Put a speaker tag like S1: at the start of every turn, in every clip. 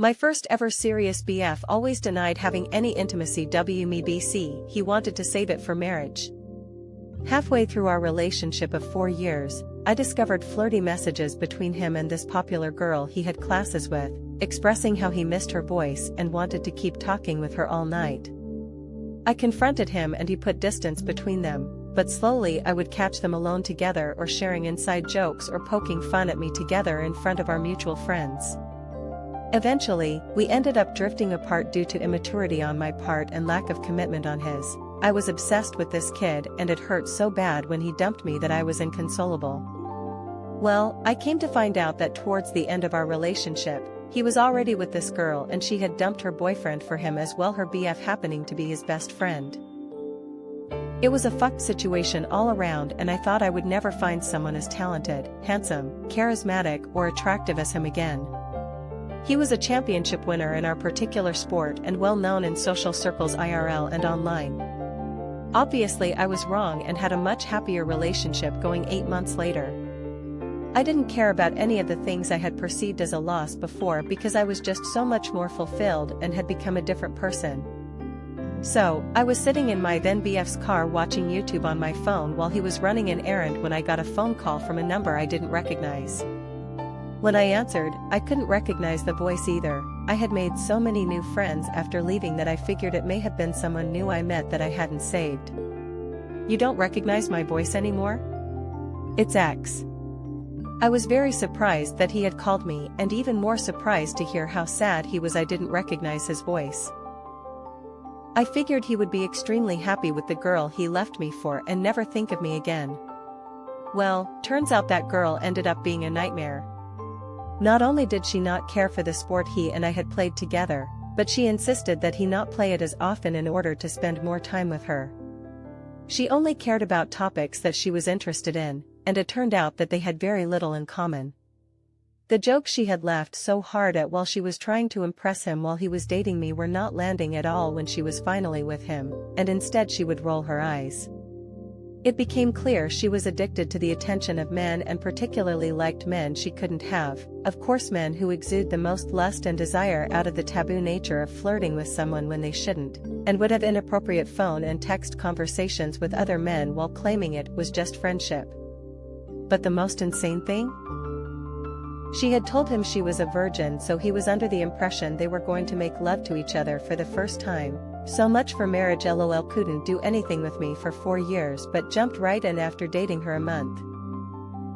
S1: My first ever serious BF always denied having any intimacy me BC, he wanted to save it for marriage. Halfway through our relationship of 4 years, I discovered flirty messages between him and this popular girl he had classes with, expressing how he missed her voice and wanted to keep talking with her all night. I confronted him and he put distance between them, but slowly I would catch them alone together or sharing inside jokes or poking fun at me together in front of our mutual friends. Eventually, we ended up drifting apart due to immaturity on my part and lack of commitment on his. I was obsessed with this kid and it hurt so bad when he dumped me that I was inconsolable. Well, I came to find out that towards the end of our relationship, he was already with this girl and she had dumped her boyfriend for him as well, her BF happening to be his best friend. It was a fucked situation all around and I thought I would never find someone as talented, handsome, charismatic or attractive as him again. He was a championship winner in our particular sport and well known in social circles IRL and online. Obviously I was wrong and had a much happier relationship going 8 months later. I didn't care about any of the things I had perceived as a loss before because I was just so much more fulfilled and had become a different person. So, I was sitting in my then BF's car watching YouTube on my phone while he was running an errand when I got a phone call from a number I didn't recognize. When I answered, I couldn't recognize the voice either. I had made so many new friends after leaving that I figured it may have been someone new I met that I hadn't saved. "You don't recognize my voice anymore? It's X." I was very surprised that he had called me and even more surprised to hear how sad he was I didn't recognize his voice. I figured he would be extremely happy with the girl he left me for and never think of me again. Well, turns out that girl ended up being a nightmare. Not only did she not care for the sport he and I had played together, but she insisted that he not play it as often in order to spend more time with her. She only cared about topics that she was interested in, and it turned out that they had very little in common. The jokes she had laughed so hard at while she was trying to impress him while he was dating me were not landing at all when she was finally with him, and instead she would roll her eyes. It became clear she was addicted to the attention of men and particularly liked men she couldn't have, of course men who exude the most lust and desire out of the taboo nature of flirting with someone when they shouldn't, and would have inappropriate phone and text conversations with other men while claiming it was just friendship. But the most insane thing? She had told him she was a virgin, so he was under the impression they were going to make love to each other for the first time. So much for marriage. LOL. Couldn't do anything with me for 4 years but jumped right in after dating her a month.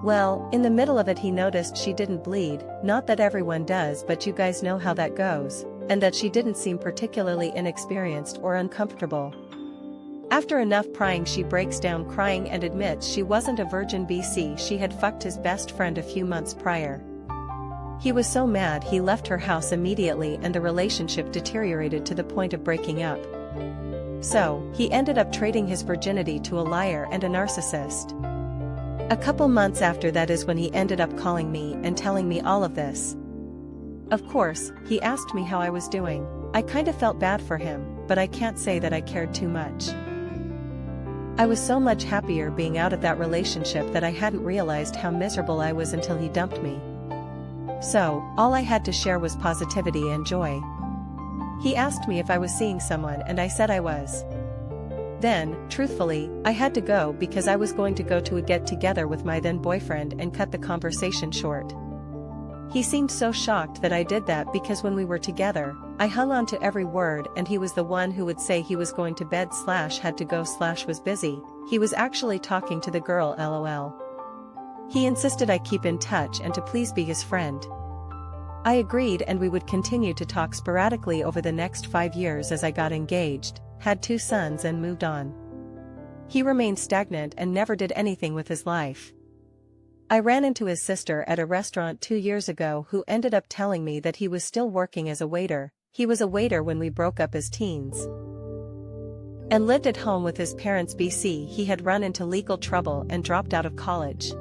S1: Well, in the middle of it he noticed she didn't bleed, not that everyone does but you guys know how that goes, and that she didn't seem particularly inexperienced or uncomfortable. After enough prying she breaks down crying and admits she wasn't a virgin BC, she had fucked his best friend a few months prior. He was so mad he left her house immediately and the relationship deteriorated to the point of breaking up. So, he ended up trading his virginity to a liar and a narcissist. A couple months after that is when he ended up calling me and telling me all of this. Of course, he asked me how I was doing. I kinda felt bad for him, but I can't say that I cared too much. I was so much happier being out of that relationship that I hadn't realized how miserable I was until he dumped me. So, all I had to share was positivity and joy. He asked me if I was seeing someone and I said I was. Then, truthfully, I had to go because I was going to go to a get-together with my then boyfriend and cut the conversation short. He seemed so shocked that I did that because when we were together, I hung on to every word and he was the one who would say he was going to bed / had to go / was busy. He was actually talking to the girl LOL. He insisted I keep in touch and to please be his friend. I agreed and we would continue to talk sporadically over the next 5 years as I got engaged, had 2 sons and moved on. He remained stagnant and never did anything with his life. I ran into his sister at a restaurant 2 years ago who ended up telling me that he was still working as a waiter. He was a waiter when we broke up as teens and lived at home with his parents BC. He had run into legal trouble and dropped out of college.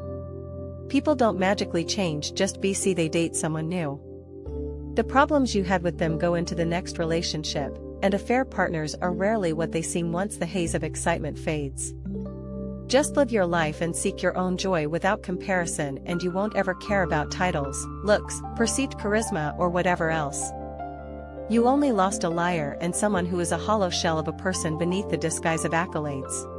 S1: People don't magically change just BC they date someone new. The problems you had with them go into the next relationship, and affair partners are rarely what they seem once the haze of excitement fades. Just live your life and seek your own joy without comparison and you won't ever care about titles, looks, perceived charisma or whatever else. You only lost a liar and someone who is a hollow shell of a person beneath the disguise of accolades.